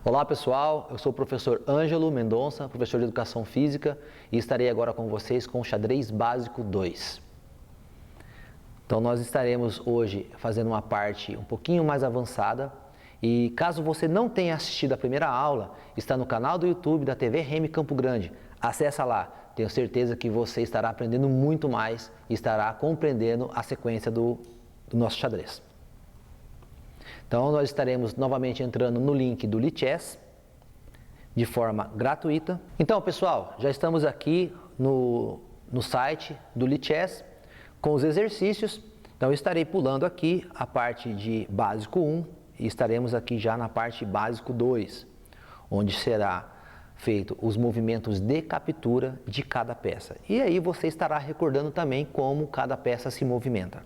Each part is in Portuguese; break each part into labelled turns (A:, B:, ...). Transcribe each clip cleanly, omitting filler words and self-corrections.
A: Olá pessoal, eu sou o professor Ângelo Mendonça, professor de Educação Física e estarei agora com vocês com o Xadrez Básico 2. Então nós estaremos hoje fazendo uma parte um pouquinho mais avançada e caso você não tenha assistido a primeira aula, está no canal do YouTube da TV Remy Campo Grande. Acessa lá, tenho certeza que você estará aprendendo muito mais e estará compreendendo a sequência do nosso xadrez. Então, nós estaremos novamente entrando no link do Lichess, de forma gratuita. Então, pessoal, já estamos aqui no site do Lichess, com os exercícios. Então, eu estarei pulando aqui a parte de Básico 1 e estaremos aqui já na parte Básico 2, onde será feito os movimentos de captura de cada peça. E aí você estará recordando também como cada peça se movimenta.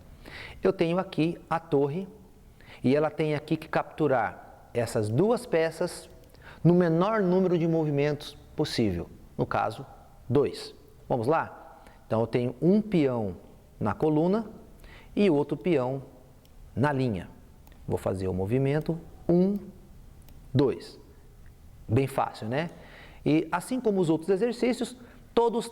A: Eu tenho aqui a torre, e ela tem aqui que capturar essas duas peças no menor número de movimentos possível, no caso, 2. Vamos lá? Então, eu tenho um peão na coluna e outro peão na linha. Vou fazer o movimento 1, 2. Bem fácil, né? E assim como os outros exercícios, todos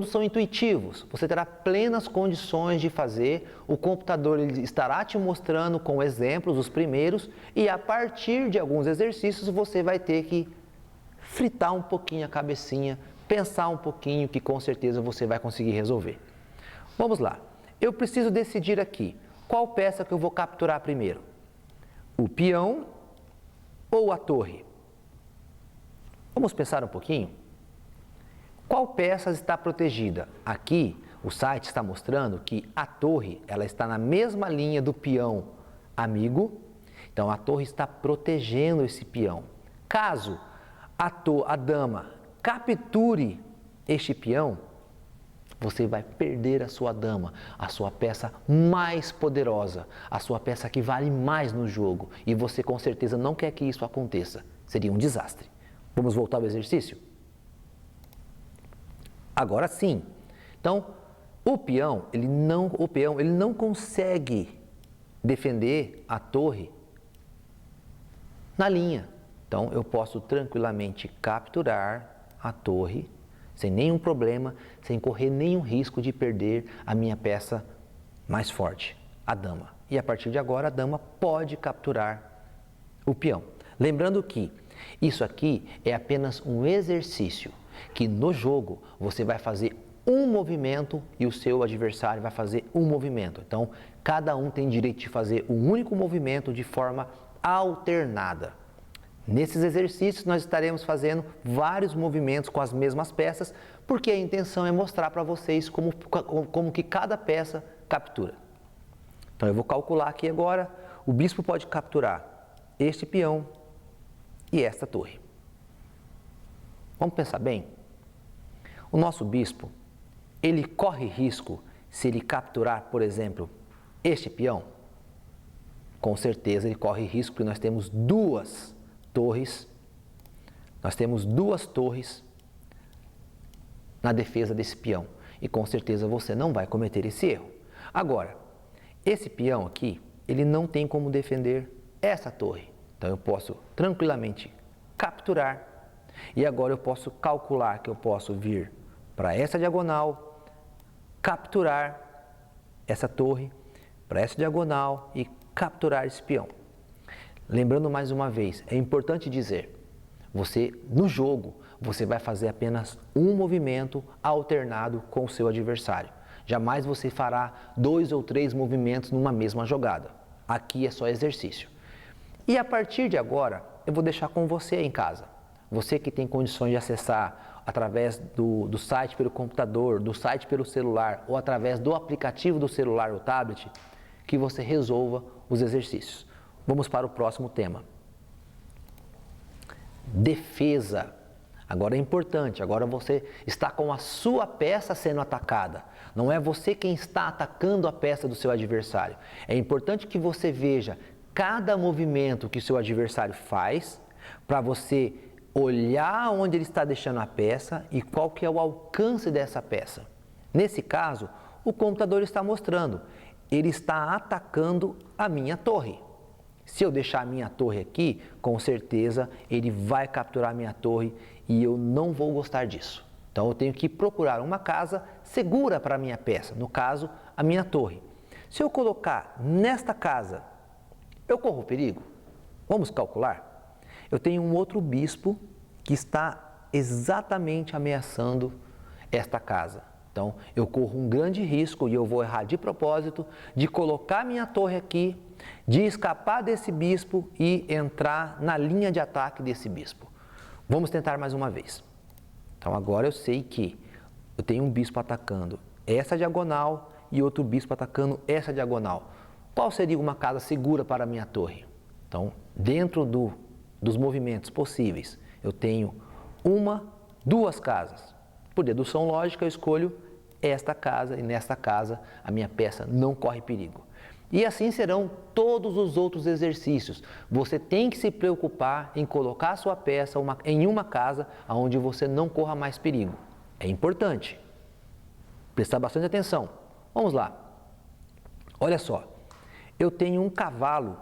A: são intuitivos, você terá plenas condições de fazer, o computador ele estará te mostrando com exemplos, os primeiros, e a partir de alguns exercícios você vai ter que fritar um pouquinho a cabecinha, pensar um pouquinho que com certeza você vai conseguir resolver. Vamos lá, eu preciso decidir aqui, qual peça que eu vou capturar primeiro? O peão ou a torre? Vamos pensar um pouquinho? Qual peça está protegida? Aqui, o site está mostrando que a torre ela está na mesma linha do peão amigo, então a torre está protegendo esse peão. Caso a dama capture este peão, você vai perder a sua dama, a sua peça mais poderosa, a sua peça que vale mais no jogo, e você com certeza não quer que isso aconteça. Seria um desastre. Vamos voltar ao exercício? Agora sim. Então, o peão ele não consegue defender a torre na linha. Então, eu posso tranquilamente capturar a torre sem nenhum problema, sem correr nenhum risco de perder a minha peça mais forte, a dama. E a partir de agora, a dama pode capturar o peão. Lembrando que isso aqui é apenas um exercício, que no jogo você vai fazer um movimento e o seu adversário vai fazer um movimento. Então, cada um tem direito de fazer um único movimento de forma alternada. Nesses exercícios, nós estaremos fazendo vários movimentos com as mesmas peças, porque a intenção é mostrar para vocês como que cada peça captura. Então, eu vou calcular aqui agora, o bispo pode capturar este peão e esta torre. Vamos pensar bem? O nosso bispo, ele corre risco se ele capturar, por exemplo, este peão? Com certeza ele corre risco porque nós temos duas torres na defesa desse peão. E com certeza você não vai cometer esse erro. Agora, esse peão aqui, ele não tem como defender essa torre. Então eu posso tranquilamente capturar. E agora eu posso calcular que eu posso vir para essa diagonal, capturar essa torre, para essa diagonal e capturar esse peão. Lembrando mais uma vez, é importante dizer, no jogo, você vai fazer apenas um movimento alternado com o seu adversário. Jamais você fará 2 ou 3 movimentos numa mesma jogada. Aqui é só exercício. E a partir de agora, eu vou deixar com você em casa. Você que tem condições de acessar através do site pelo computador, do site pelo celular ou através do aplicativo do celular ou tablet, que você resolva os exercícios. Vamos para o próximo tema. Defesa. Agora é importante, agora você está com a sua peça sendo atacada. Não é você quem está atacando a peça do seu adversário. É importante que você veja cada movimento que o seu adversário faz para você olhar onde ele está deixando a peça e qual que é o alcance dessa peça. Nesse caso, o computador está mostrando, ele está atacando a minha torre. Se eu deixar a minha torre aqui, com certeza ele vai capturar a minha torre e eu não vou gostar disso. Então eu tenho que procurar uma casa segura para a minha peça, no caso, a minha torre. Se eu colocar nesta casa, eu corro perigo? Vamos calcular? Eu tenho um outro bispo que está exatamente ameaçando esta casa. Então, eu corro um grande risco e eu vou errar de propósito de colocar minha torre aqui, de escapar desse bispo e entrar na linha de ataque desse bispo. Vamos tentar mais uma vez. Então, agora eu sei que eu tenho um bispo atacando essa diagonal e outro bispo atacando essa diagonal. Qual seria uma casa segura para a minha torre? Então, dentro dos movimentos possíveis, eu tenho duas casas. Por dedução lógica, eu escolho esta casa e nesta casa a minha peça não corre perigo. E assim serão todos os outros exercícios. Você tem que se preocupar em colocar a sua peça em uma casa onde você não corra mais perigo. É importante. Prestar bastante atenção. Vamos lá. Olha só. Eu tenho um cavalo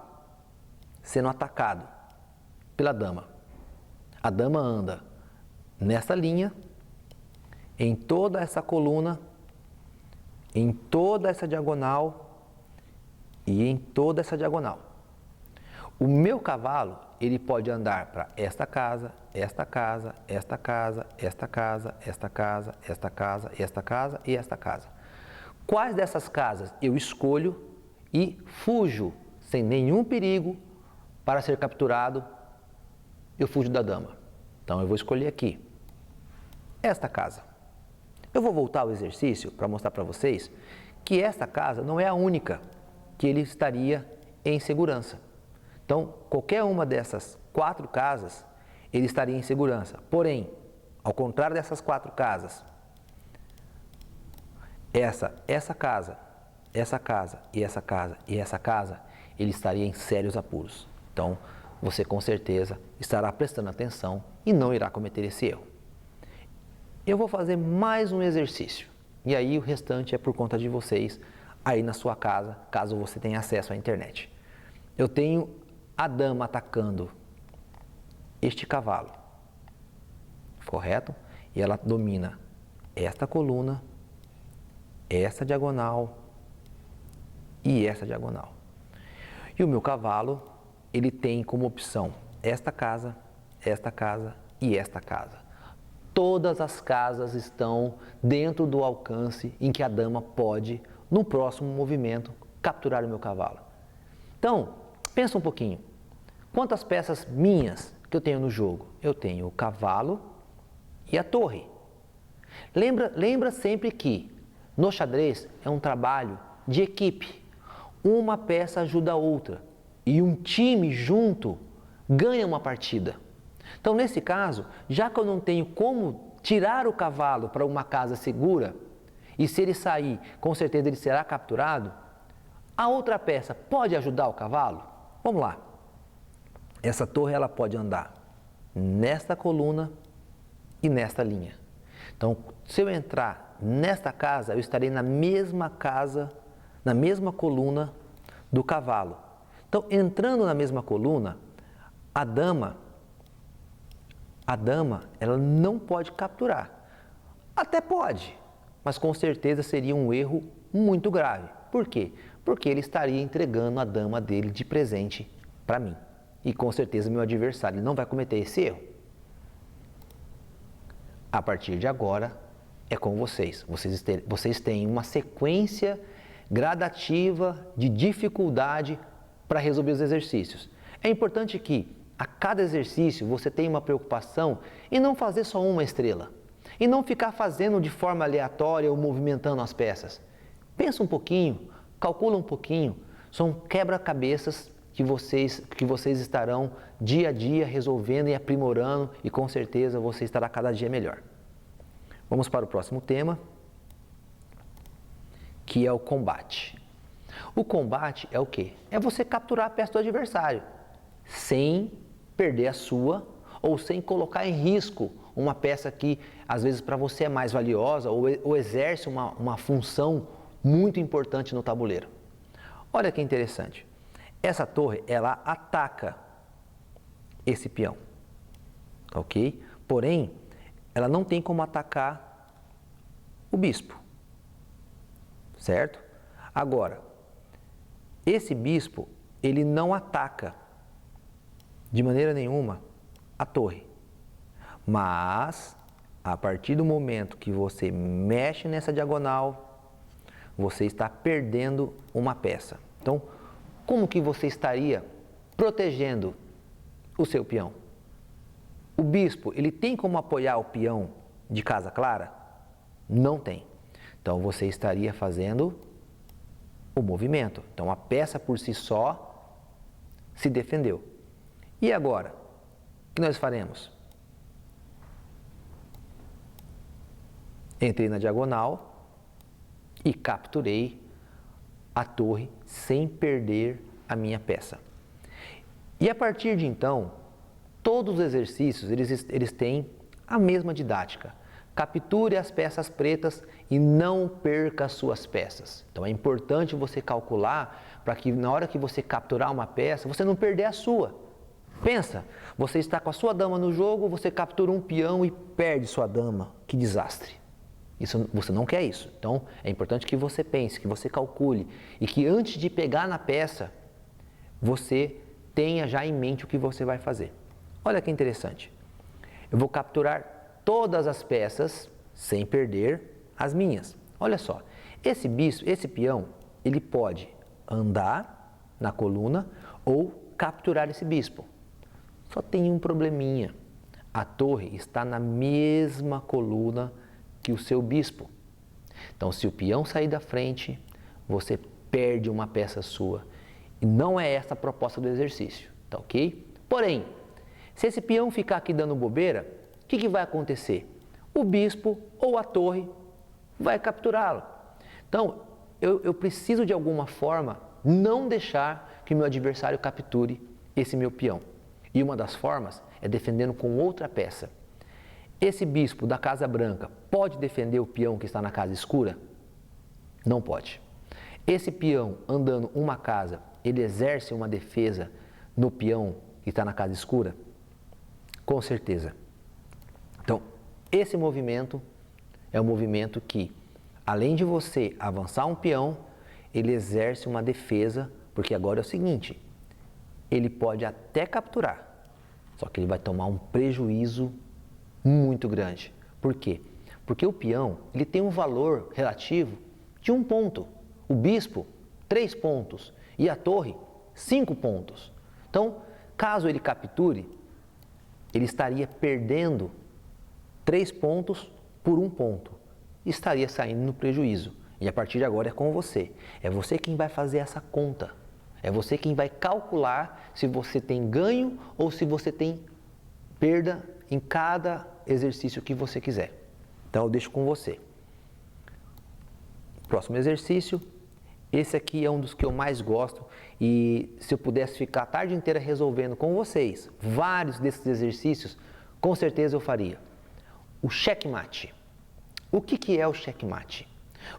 A: sendo atacado pela dama. A dama anda nessa linha, em toda essa coluna, em toda essa diagonal e em toda essa diagonal. O meu cavalo, ele pode andar para esta casa, esta casa, esta casa, esta casa, esta casa, esta casa, esta casa e esta casa. Quais dessas casas eu escolho e fujo sem nenhum perigo para ser capturado? Eu fujo da dama. Então eu vou escolher aqui esta casa. Eu vou voltar ao exercício para mostrar para vocês que esta casa não é a única que ele estaria em segurança. Então, qualquer uma dessas 4 casas, ele estaria em segurança. Porém, ao contrário dessas 4 casas, essa casa, essa casa e essa casa e essa casa, ele estaria em sérios apuros. Então, você com certeza estará prestando atenção e não irá cometer esse erro. Eu vou fazer mais um exercício e aí o restante é por conta de vocês aí na sua casa, caso você tenha acesso à internet. Eu tenho a dama atacando este cavalo, correto? E ela domina esta coluna, essa diagonal e essa diagonal. E o meu cavalo, ele tem como opção esta casa e esta casa. Todas as casas estão dentro do alcance em que a dama pode, no próximo movimento, capturar o meu cavalo. Então, pensa um pouquinho. Quantas peças minhas que eu tenho no jogo? Eu tenho o cavalo e a torre. Lembra sempre que no xadrez é um trabalho de equipe. Uma peça ajuda a outra e um time junto ganha uma partida. Então, nesse caso, já que eu não tenho como tirar o cavalo para uma casa segura, e se ele sair, com certeza ele será capturado, a outra peça pode ajudar o cavalo? Vamos lá. Essa torre ela pode andar nesta coluna e nesta linha. Então, se eu entrar nesta casa, eu estarei na mesma casa, na mesma coluna do cavalo. Então, entrando na mesma coluna, a dama, ela não pode capturar. Até pode, mas com certeza seria um erro muito grave. Por quê? Porque ele estaria entregando a dama dele de presente para mim. E com certeza meu adversário não vai cometer esse erro. A partir de agora, é com vocês. Vocês têm uma sequência gradativa de dificuldade para resolver os exercícios. É importante que a cada exercício você tenha uma preocupação em não fazer só uma estrela. E não ficar fazendo de forma aleatória ou movimentando as peças. Pensa um pouquinho, calcula um pouquinho. São quebra-cabeças que vocês estarão dia a dia resolvendo e aprimorando e com certeza você estará cada dia melhor. Vamos para o próximo tema, que é o combate. O combate é o quê? É você capturar a peça do adversário, sem perder a sua ou sem colocar em risco uma peça que às vezes para você é mais valiosa ou exerce uma função muito importante no tabuleiro. Olha que interessante. essa torre, ela ataca esse peão, ok? Porém, ela não tem como atacar o bispo, certo? Agora, esse bispo, ele não ataca de maneira nenhuma a torre, mas a partir do momento que você mexe nessa diagonal, você está perdendo uma peça. Então, como que você estaria protegendo o seu peão? O bispo, ele tem como apoiar o peão de casa clara? Não tem. Então, você estaria fazendo o movimento. Então, a peça por si só se defendeu. E agora, o que nós faremos? Entrei na diagonal e capturei a torre sem perder a minha peça. E a partir de então, todos os exercícios, eles têm a mesma didática. Capture as peças pretas e não perca as suas peças. Então é importante você calcular para que na hora que você capturar uma peça, você não perder a sua. Pensa, você está com a sua dama no jogo, você captura um peão e perde sua dama. Que desastre. Isso, você não quer isso. Então é importante que você pense, que você calcule e que antes de pegar na peça, você tenha já em mente o que você vai fazer. Olha que interessante. Eu vou capturar todas as peças sem perder as minhas. Olha só, esse peão, ele pode andar na coluna ou capturar esse bispo. Só tem um probleminha. A torre está na mesma coluna que o seu bispo. Então, se o peão sair da frente, você perde uma peça sua. E não é essa a proposta do exercício, tá ok? Porém, se esse peão ficar aqui dando bobeira, o que vai acontecer? O bispo ou a torre vai capturá-lo. Então, eu preciso de alguma forma não deixar que meu adversário capture esse meu peão. E uma das formas é defendendo com outra peça. Esse bispo da Casa Branca pode defender o peão que está na casa escura? Não pode. Esse peão andando uma casa, ele exerce uma defesa no peão que está na casa escura? Com certeza. Então, esse movimento é um movimento que, além de você avançar um peão, ele exerce uma defesa, porque agora é o seguinte, ele pode até capturar, só que ele vai tomar um prejuízo muito grande. Por quê? Porque o peão, ele tem um valor relativo de 1 ponto. O bispo, 3 pontos. E a torre, 5 pontos. Então, caso ele capture, ele estaria perdendo 3 pontos por 1 ponto. Estaria saindo no prejuízo. E a partir de agora é com você. É você quem vai fazer essa conta. É você quem vai calcular se você tem ganho ou se você tem perda em cada exercício que você quiser. Então eu deixo com você. Próximo exercício. Esse aqui é um dos que eu mais gosto e se eu pudesse ficar a tarde inteira resolvendo com vocês vários desses exercícios, com certeza eu faria. O checkmate. O que é o checkmate?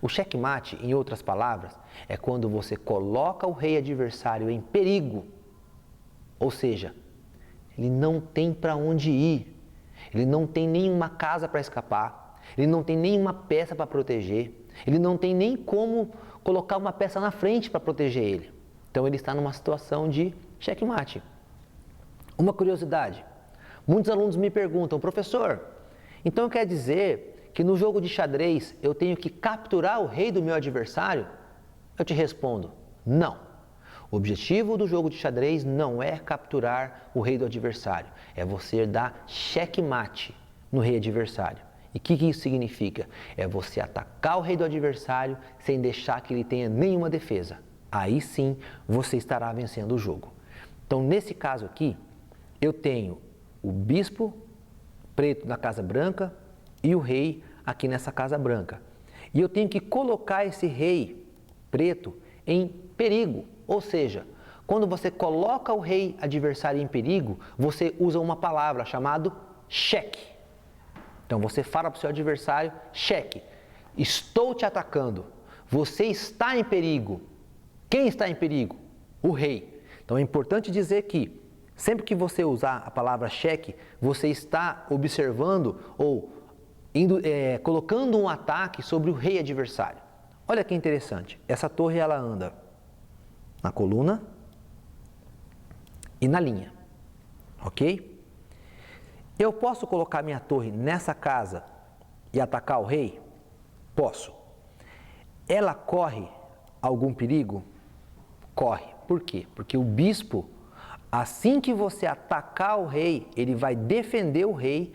A: O checkmate, em outras palavras, é quando você coloca o rei adversário em perigo, ou seja, ele não tem para onde ir, ele não tem nenhuma casa para escapar, ele não tem nenhuma peça para proteger, ele não tem nem como colocar uma peça na frente para proteger ele. Então ele está numa situação de checkmate. Uma curiosidade, muitos alunos me perguntam, professor, então quer dizer que no jogo de xadrez eu tenho que capturar o rei do meu adversário? Eu te respondo, não. O objetivo do jogo de xadrez não é capturar o rei do adversário, é você dar checkmate no rei adversário. E o que isso significa? É você atacar o rei do adversário sem deixar que ele tenha nenhuma defesa. Aí sim você estará vencendo o jogo. Então nesse caso aqui, eu tenho o bispo preto na Casa Branca e o rei aqui nessa Casa Branca. E eu tenho que colocar esse rei preto em perigo. Ou seja, quando você coloca o rei adversário em perigo, você usa uma palavra chamada cheque. Então você fala para o seu adversário, cheque, estou te atacando, você está em perigo. Quem está em perigo? O rei. Então é importante dizer que sempre que você usar a palavra cheque, você está observando ou colocando um ataque sobre o rei adversário. Olha que interessante, essa torre ela anda na coluna e na linha, ok? Eu posso colocar minha torre nessa casa e atacar o rei? Posso. Ela corre algum perigo? Corre. Por quê? Porque o bispo, assim que você atacar o rei, ele vai defender o rei,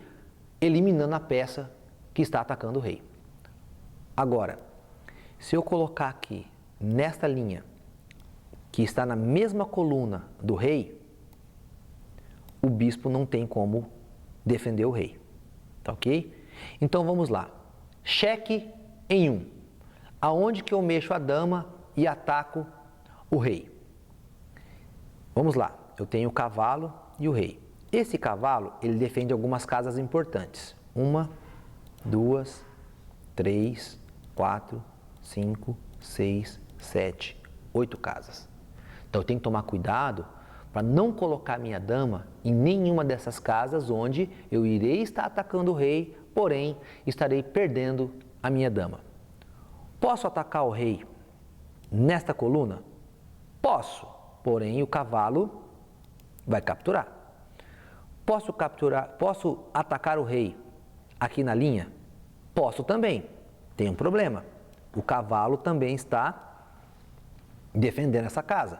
A: eliminando a peça que está atacando o rei. Agora, se eu colocar aqui, nesta linha, que está na mesma coluna do rei, o bispo não tem como defender o rei. Tá ok? Então vamos lá. Cheque em 1. Aonde que eu mexo a dama e ataco o rei? Vamos lá. Eu tenho o cavalo e o rei. Esse cavalo, ele defende algumas casas importantes. 1, 2, 3, 4, 5, 6, 7, 8 casas. Então eu tenho que tomar cuidado para não colocar minha dama em nenhuma dessas casas onde eu irei estar atacando o rei, porém estarei perdendo a minha dama. Posso atacar o rei nesta coluna? Posso, porém o cavalo vai capturar. Posso atacar o rei aqui na linha? Posso também. Tem um problema. O cavalo também está defendendo essa casa.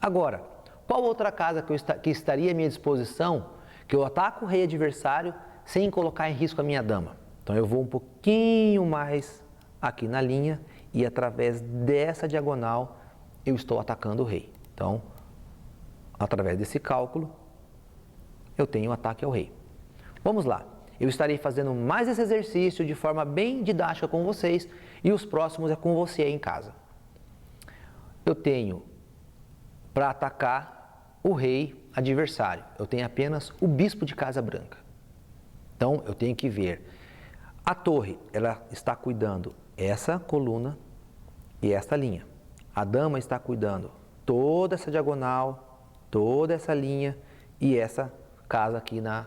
A: Agora, qual outra casa que estaria à minha disposição que eu ataco o rei adversário sem colocar em risco a minha dama? Então eu vou um pouquinho mais aqui na linha e através dessa diagonal eu estou atacando o rei. Então, através desse cálculo, eu tenho ataque ao rei. Vamos lá. Eu estarei fazendo mais esse exercício de forma bem didática com vocês e os próximos é com você aí em casa. Eu tenho para atacar o rei adversário, eu tenho apenas o bispo de Casa Branca. Então, eu tenho que ver. A torre, ela está cuidando essa coluna e esta linha. A dama está cuidando toda essa diagonal, toda essa linha e essa casa aqui na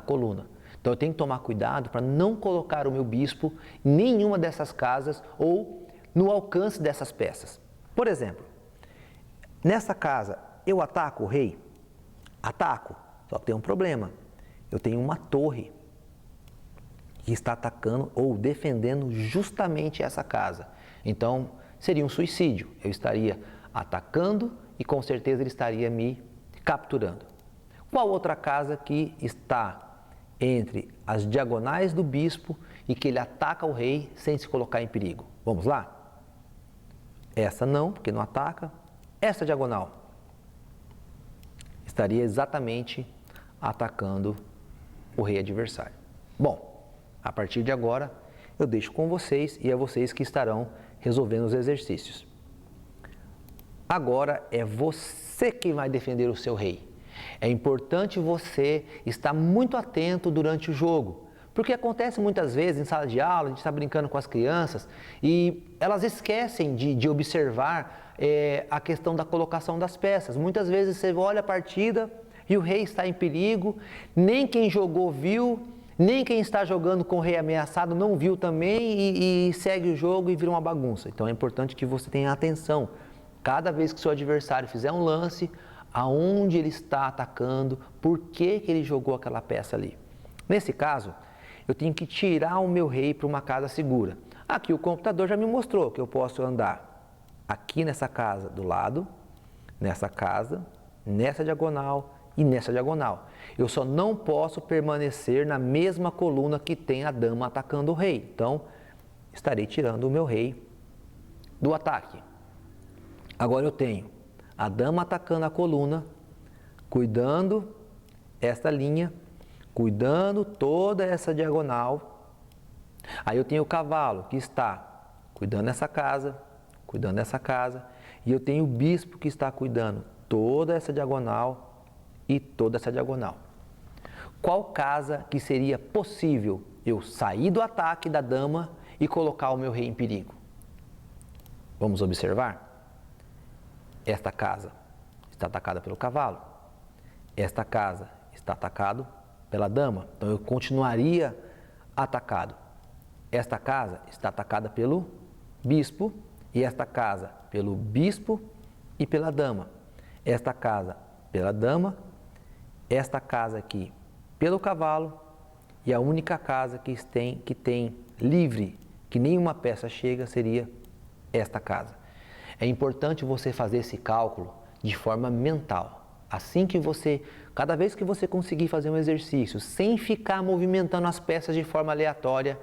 A: coluna. Então eu tenho que tomar cuidado para não colocar o meu bispo em nenhuma dessas casas ou no alcance dessas peças. Por exemplo, nessa casa eu ataco o rei? Ataco, só que tem um problema. Eu tenho uma torre que está atacando ou defendendo justamente essa casa. Então seria um suicídio. Eu estaria atacando e com certeza ele estaria me capturando. Qual outra casa que está entre as diagonais do bispo e que ele ataca o rei sem se colocar em perigo? Vamos lá? Essa não, porque não ataca. Essa diagonal estaria exatamente atacando o rei adversário. Bom, a partir de agora eu deixo com vocês e é vocês que estarão resolvendo os exercícios. Agora é você que vai defender o seu rei. É importante você estar muito atento durante o jogo, porque acontece muitas vezes em sala de aula, a gente está brincando com as crianças e elas esquecem de observar a questão da colocação das peças. Muitas vezes você olha a partida e o rei está em perigo, nem quem jogou viu, nem quem está jogando com o rei ameaçado não viu também e segue o jogo e vira uma bagunça. Então é importante que você tenha atenção. Cada vez que seu adversário fizer um lance, aonde ele está atacando, por que ele jogou aquela peça ali. Nesse caso, eu tenho que tirar o meu rei para uma casa segura. Aqui o computador já me mostrou que eu posso andar aqui nessa casa do lado, nessa casa, nessa diagonal e nessa diagonal. Eu só não posso permanecer na mesma coluna que tem a dama atacando o rei. Então, estarei tirando o meu rei do ataque. Agora eu tenho a dama atacando a coluna, cuidando esta linha, cuidando toda essa diagonal. Aí eu tenho o cavalo que está cuidando dessa casa, e eu tenho o bispo que está cuidando toda essa diagonal e toda essa diagonal. Qual casa que seria possível eu sair do ataque da dama e colocar o meu rei em perigo? Vamos observar? Esta casa está atacada pelo cavalo. Esta casa está atacado pela dama, então eu continuaria atacado. Esta casa está atacada pelo bispo e esta casa pelo bispo e pela dama. Esta casa pela dama, esta casa aqui pelo cavalo e a única casa que tem livre, que nenhuma peça chega, seria esta casa. É importante você fazer esse cálculo de forma mental. Assim que você, cada vez que você conseguir fazer um exercício, sem ficar movimentando as peças de forma aleatória,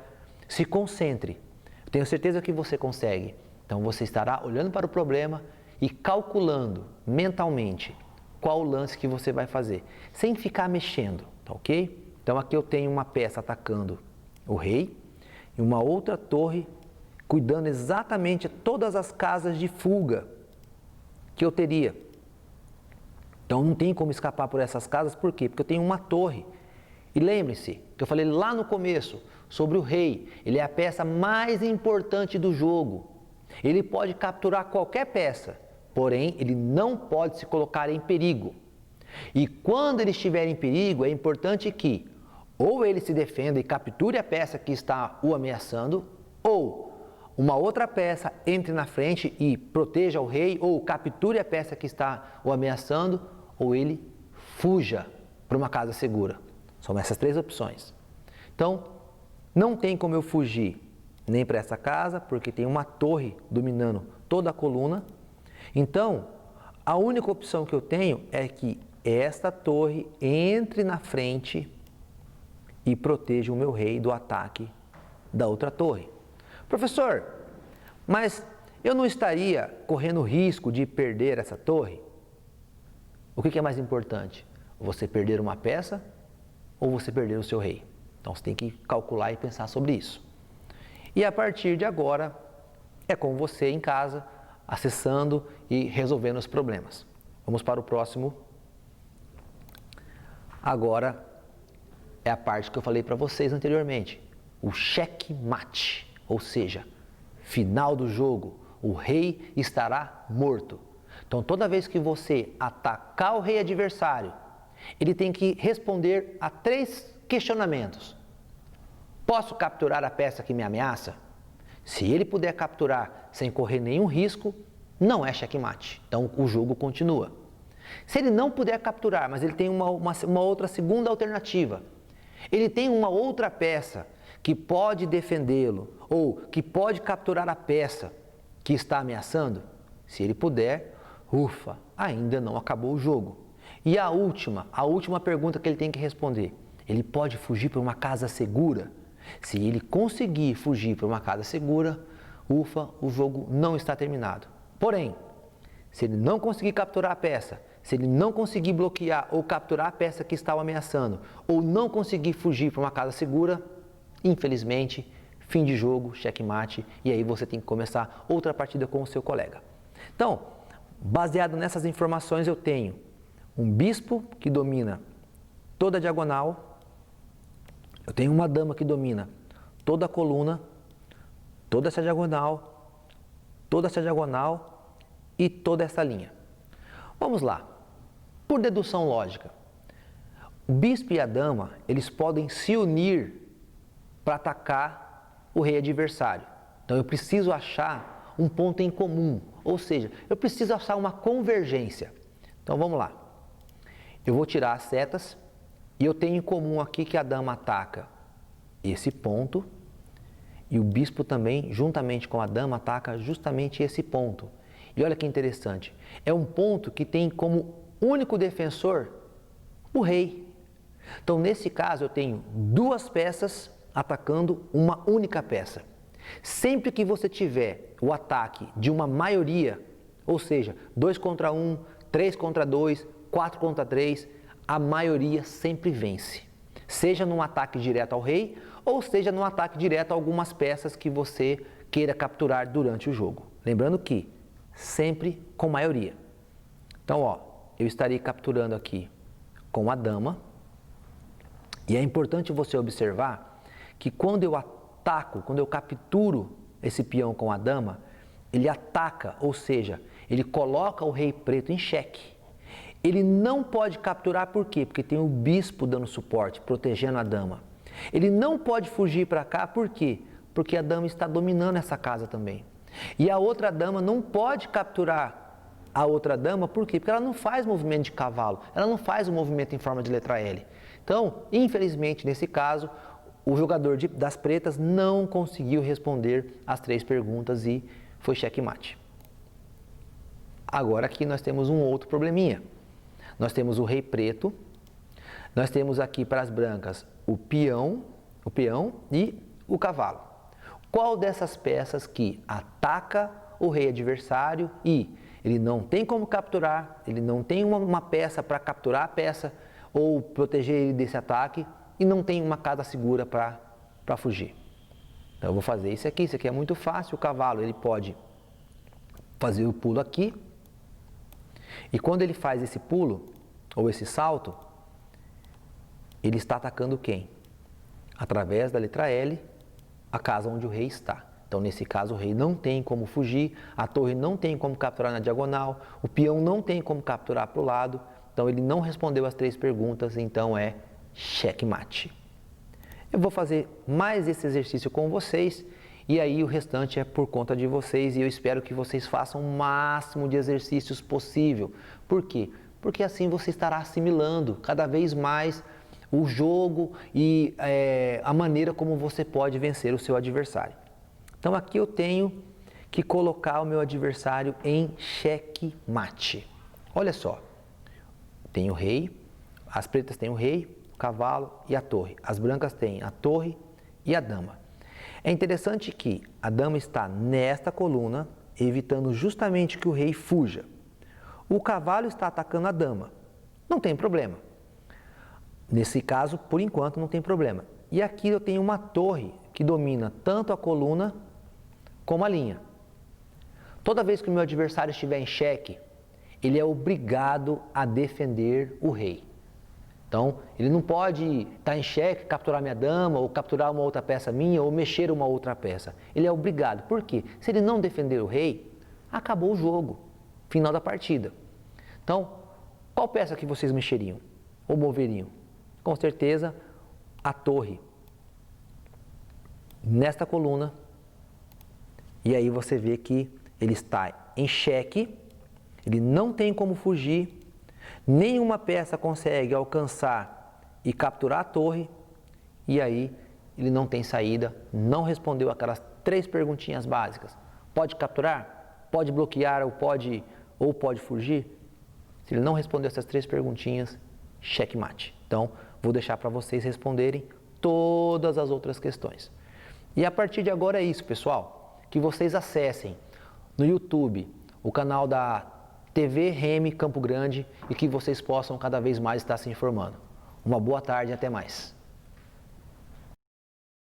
A: se concentre. Eu tenho certeza que você consegue. Então você estará olhando para o problema e calculando mentalmente qual o lance que você vai fazer, sem ficar mexendo, tá ok? Então aqui eu tenho uma peça atacando o rei e uma outra torre cuidando exatamente todas as casas de fuga que eu teria. Então não tem como escapar por essas casas, por quê? Porque eu tenho uma torre. E lembre-se que eu falei lá no começo sobre o rei, ele é a peça mais importante do jogo. Ele pode capturar qualquer peça, porém ele não pode se colocar em perigo. E quando ele estiver em perigo, é importante que ou ele se defenda e capture a peça que está o ameaçando, ou uma outra peça entre na frente e proteja o rei, ou capture a peça que está o ameaçando, ou ele fuja para uma casa segura. São essas três opções. Então, não tem como eu fugir nem para essa casa, porque tem uma torre dominando toda a coluna. Então, a única opção que eu tenho é que esta torre entre na frente e proteja o meu rei do ataque da outra torre. Professor, mas eu não estaria correndo risco de perder essa torre? O que é mais importante? Você perder uma peça ou você perder o seu rei? Então você tem que calcular e pensar sobre isso. E a partir de agora, é com você em casa, acessando e resolvendo os problemas. Vamos para o próximo. Agora é a parte que eu falei para vocês anteriormente, o checkmate, ou seja, final do jogo, o rei estará morto. Então toda vez que você atacar o rei adversário, ele tem que responder a 3 questionamentos. Posso capturar a peça que me ameaça? Se ele puder capturar sem correr nenhum risco, não é checkmate. Então o jogo continua. Se ele não puder capturar, mas ele tem uma outra segunda alternativa, ele tem uma outra peça que pode defendê-lo ou que pode capturar a peça que está ameaçando, se ele puder, ufa, ainda não acabou o jogo. E a última pergunta que ele tem que responder, ele pode fugir para uma casa segura? Se ele conseguir fugir para uma casa segura, ufa, o jogo não está terminado. Porém, se ele não conseguir capturar a peça, se ele não conseguir bloquear ou capturar a peça que está o ameaçando, ou não conseguir fugir para uma casa segura, infelizmente, fim de jogo, checkmate, e aí você tem que começar outra partida com o seu colega. Então, baseado nessas informações, eu tenho um bispo que domina toda a diagonal, eu tenho uma dama que domina toda a coluna, toda essa diagonal e toda essa linha. Vamos lá, por dedução lógica, o bispo e a dama, eles podem se unir para atacar o rei adversário. Então eu preciso achar um ponto em comum, ou seja, eu preciso achar uma convergência. Então vamos lá, eu vou tirar as setas e eu tenho em comum aqui que a dama ataca esse ponto e o bispo também, juntamente com a dama, ataca justamente esse ponto. E olha que interessante, é um ponto que tem como único defensor o rei. Então nesse caso eu tenho 2 peças atacando uma única peça. Sempre que você tiver o ataque de uma maioria, ou seja, 2 contra 1, 3 contra 2, 4 contra 3, a maioria sempre vence. Seja num ataque direto ao rei, ou seja num ataque direto a algumas peças que você queira capturar durante o jogo. Lembrando que sempre com maioria. Então, ó, eu estarei capturando aqui com a dama. E é importante você observar que quando eu ataco, quando eu capturo esse peão com a dama, ele ataca, ou seja, ele coloca o rei preto em xeque. Ele não pode capturar por quê? Porque tem o bispo dando suporte, protegendo a dama. Ele não pode fugir para cá por quê? Porque a dama está dominando essa casa também. E a outra dama não pode capturar a outra dama, por quê? Porque ela não faz movimento de cavalo, ela não faz o movimento em forma de letra L. Então, infelizmente, nesse caso, o jogador das pretas não conseguiu responder as 3 perguntas e foi xeque-mate. Agora aqui nós temos um outro probleminha. Nós temos o rei preto, nós temos aqui para as brancas o peão e o cavalo. Qual dessas peças que ataca o rei adversário e ele não tem como capturar, ele não tem uma peça para capturar a peça ou proteger ele desse ataque e não tem uma casa segura para fugir? Então eu vou fazer isso aqui é muito fácil. O cavalo ele pode fazer o pulo aqui e quando ele faz esse pulo ou esse salto, ele está atacando quem? Através da letra L, a casa onde o rei está. Então, nesse caso, o rei não tem como fugir, a torre não tem como capturar na diagonal, o peão não tem como capturar para o lado, então ele não respondeu as 3 perguntas, então é xeque-mate. Eu vou fazer mais esse exercício com vocês e aí o restante é por conta de vocês e eu espero que vocês façam o máximo de exercícios possível. Por quê? Porque assim você estará assimilando cada vez mais o jogo e a maneira como você pode vencer o seu adversário. Então aqui eu tenho que colocar o meu adversário em xeque-mate. Olha só, tem o rei, as pretas têm o rei, o cavalo e a torre. As brancas têm a torre e a dama. É interessante que a dama está nesta coluna, evitando justamente que o rei fuja. O cavalo está atacando a dama. Não tem problema. Nesse caso, por enquanto, não tem problema. E aqui eu tenho uma torre que domina tanto a coluna como a linha. Toda vez que o meu adversário estiver em xeque, ele é obrigado a defender o rei. Então, ele não pode estar em xeque, capturar minha dama, ou capturar uma outra peça minha, ou mexer uma outra peça. Ele é obrigado. Por quê? Se ele não defender o rei, acabou o jogo. Final da partida. Então, qual peça que vocês mexeriam? Ou moveriam? Com certeza, a torre. Nesta coluna. E aí você vê que ele está em xeque, ele não tem como fugir, nenhuma peça consegue alcançar e capturar a torre, e aí ele não tem saída, não respondeu aquelas 3 perguntinhas básicas. Pode capturar? Pode bloquear ou pode fugir? Se ele não respondeu essas 3 perguntinhas, xeque-mate. Então, vou deixar para vocês responderem todas as outras questões. E a partir de agora é isso, pessoal. Que vocês acessem no YouTube o canal da TV Remy Campo Grande e que vocês possam cada vez mais estar se informando. Uma boa tarde e até mais.